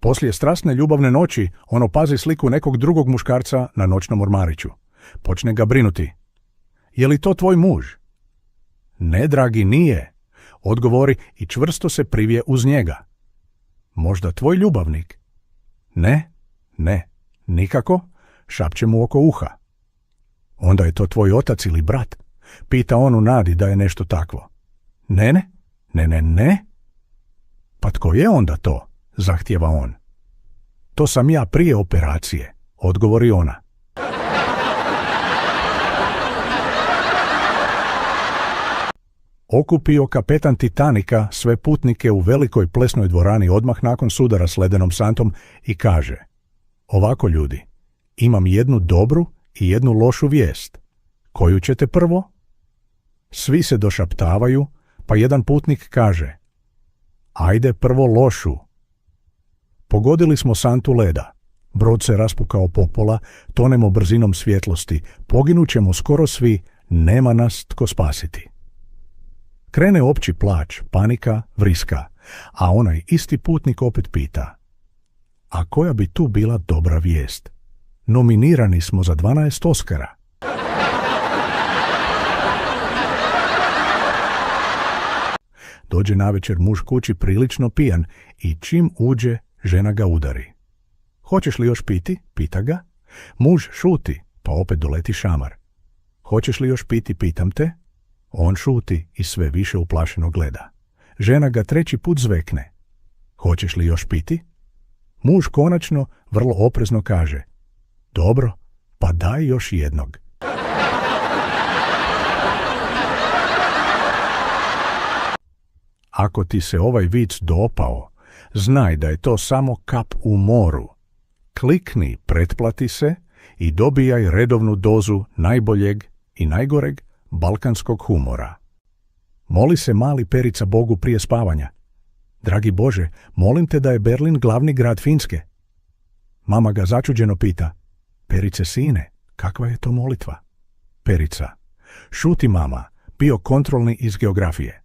Poslije strasne ljubavne noći on opazi sliku nekog drugog muškarca na noćnom ormariću. Počne ga brinuti. Je li to tvoj muž? Ne, dragi, nije, odgovori i čvrsto se privije uz njega. Možda tvoj ljubavnik? Ne, nikako, šapće mu oko uha. Onda je to tvoj otac ili brat? Pita on u nadi da je nešto takvo. Ne. Pa tko je onda to? Zahtijeva on. To sam ja prije operacije, odgovori ona. Okupio kapetan Titanika sve putnike u velikoj plesnoj dvorani odmah nakon sudara s ledenom santom i kaže: ovako ljudi, imam jednu dobru i jednu lošu vijest. Koju ćete prvo? Svi se došaptavaju, pa jedan putnik kaže: ajde prvo lošu. Pogodili smo santu leda. Brod se raspukao popola, tonemo brzinom svjetlosti, poginućemo skoro svi, nema nas tko spasiti. Krene opći plač, panika, vriska, a onaj isti putnik opet pita: a koja bi tu bila dobra vijest? Nominirani smo za 12 Oskara. Dođe navečer muž kući prilično pijan i čim uđe, žena ga udari. Hoćeš li još piti? Pita ga. Muž šuti, pa opet doleti šamar. Hoćeš li još piti? Pitam te. On šuti i sve više uplašeno gleda. Žena ga treći put zvekne. Hoćeš li još piti? Muž konačno vrlo oprezno kaže: dobro, pa daj još jednog. Ako ti se ovaj vic dopao, znaj da je to samo kap u moru. Klikni, pretplati se i dobijaj redovnu dozu najboljeg i najgoreg balkanskog humora. Moli se mali Perica Bogu prije spavanja: dragi Bože, molim te da je Berlin glavni grad Finske. Mama ga začuđeno pita: Perice sine, kakva je to molitva? Perica: šuti mama, bio kontrolni iz geografije.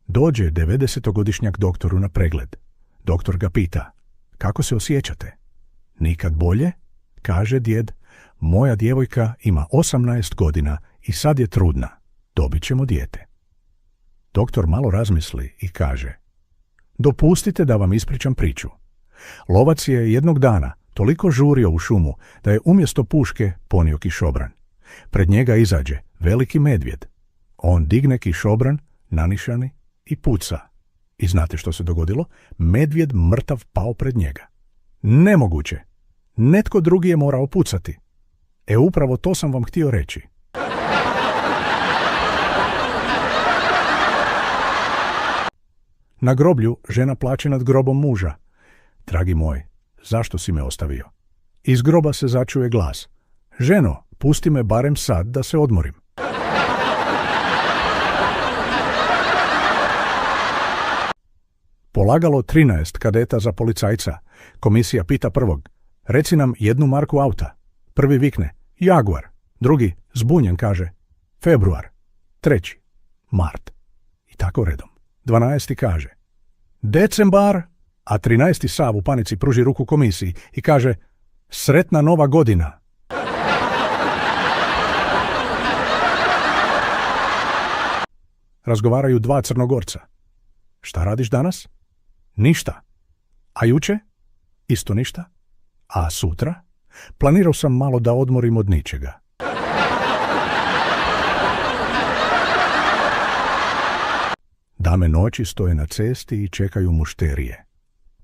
Dođe 90-godišnjak doktoru na pregled. Doktor ga pita: kako se osjećate? Nikad bolje, kaže djed, moja djevojka ima 18 godina i sad je trudna. Dobit ćemo dijete. Doktor malo razmisli i kaže: dopustite da vam ispričam priču. Lovac je jednog dana toliko žurio u šumu da je umjesto puške ponio kišobran. Pred njega izađe veliki medvjed. On digne kišobran, nanišani, i puca. I znate što se dogodilo? Medvjed mrtav pao pred njega. Nemoguće. Netko drugi je morao pucati. Upravo to sam vam htio reći. Na groblju žena plače nad grobom muža. Dragi moj, zašto si me ostavio? Iz groba se začuje glas: ženo, pusti me barem sad da se odmorim. Polagalo 13 kadeta za policajca. Komisija pita prvog: reci nam jednu marku auta. Prvi vikne: Jaguar. Drugi, zbunjen, kaže: februar. Treći, mart. I tako redom. 12. kaže: decembar. A 13. sav u panici pruži ruku komisiji i kaže: sretna nova godina. Razgovaraju dva Crnogorca. Šta radiš danas? Ništa. A juče? Isto ništa. A sutra? Planirao sam malo da odmorim od ničega. Dame noći stoje na cesti i čekaju mušterije.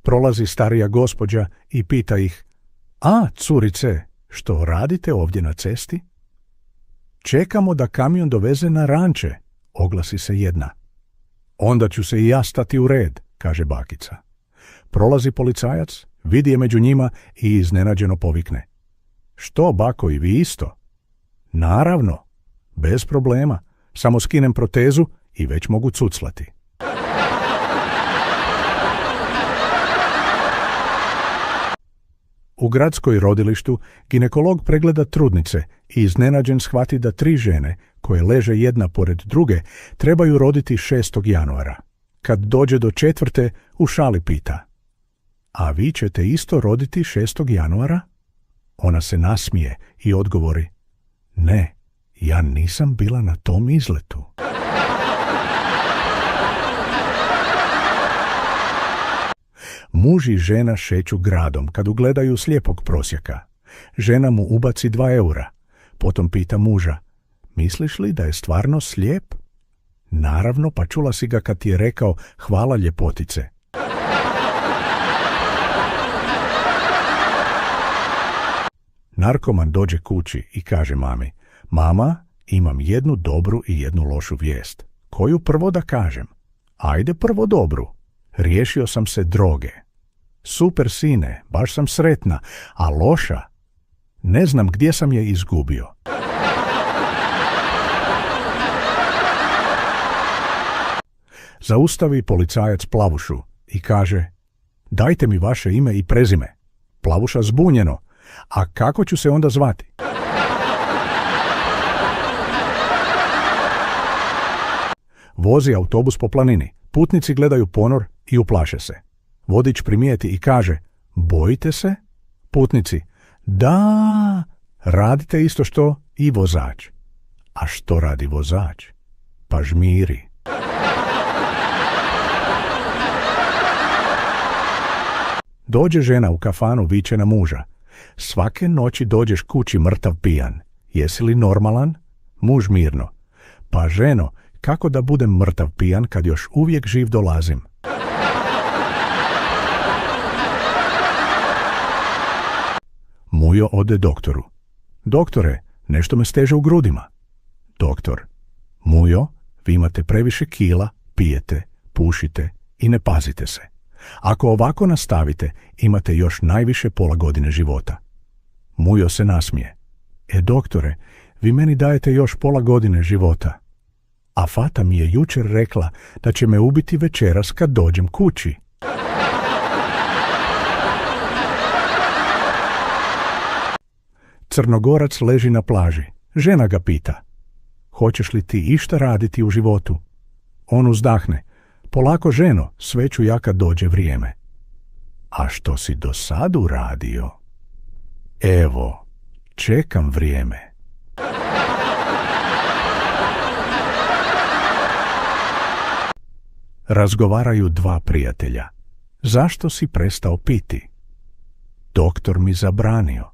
Prolazi starija gospođa i pita ih: a, curice, što radite ovdje na cesti? Čekamo da kamion doveze na ranče, oglasi se jedna. Onda ću se i ja stati u red, kaže bakica. Prolazi policajac, vidi je među njima i iznenađeno povikne: što, bako, i vi isto? Naravno, bez problema, samo skinem protezu i već mogu cuclati. U gradskoj rodilištu ginekolog pregleda trudnice i iznenađen shvati da 3 žene, koje leže jedna pored druge, trebaju roditi 6. januara. Kad dođe do 4. u šali pita: a vi ćete isto roditi 6. januara? Ona se nasmije i odgovori: ne, ja nisam bila na tom izletu. Muž i žena šeću gradom kad ugledaju slijepog prosjaka. Žena mu ubaci 2 eura. Potom pita muža: misliš li da je stvarno slijep? Naravno, pa čula si ga kad ti je rekao hvala ljepotice. Narkoman dođe kući i kaže mami: mama, imam jednu dobru i jednu lošu vijest. Koju prvo da kažem? Ajde prvo dobru. Riješio sam se droge. Super sine, baš sam sretna, a loša? Ne znam gdje sam je izgubio. Zaustavi policajac Plavušu i kaže: dajte mi vaše ime i prezime. Plavuša zbunjeno: a kako ću se onda zvati? Vozi autobus po planini. Putnici gledaju ponor i uplaše se. Vodič primijeti i kaže: bojite se? Putnici: da, radite isto što i vozač. A što radi vozač? Pa žmiri. Dođe žena u kafanu, viče na muža: svake noći dođeš kući mrtav pijan. Jesi li normalan? Muž mirno: pa ženo, kako da budem mrtav pijan kad još uvijek živ dolazim? Mujo ode doktoru. Doktore, nešto me steže u grudima. Doktor: Mujo, vi imate previše kila, pijete, pušite i ne pazite se. Ako ovako nastavite, imate još najviše pola godine života. Mujo se nasmije: doktore, vi meni dajete još pola godine života. A Fata mi je jučer rekla da će me ubiti večeras kad dođem kući. Crnogorac leži na plaži. Žena ga pita: hoćeš li ti išta raditi u životu? On uzdahne: polako ženo, sve ću ja kad dođe vrijeme. A što si do sad uradio? Evo, čekam vrijeme. Razgovaraju 2 prijatelja. Zašto si prestao piti? Doktor mi zabranio.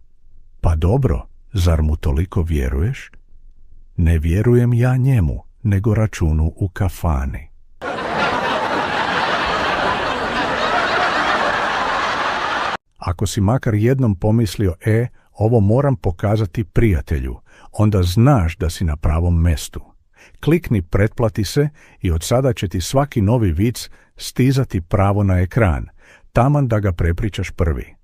Pa dobro, zar mu toliko vjeruješ? Ne vjerujem ja njemu, nego računu u kafani. Ako si makar jednom pomislio: ovo moram pokazati prijatelju, onda znaš da si na pravom mestu. Klikni pretplati se i od sada će ti svaki novi vic stizati pravo na ekran, taman da ga prepričaš prvi.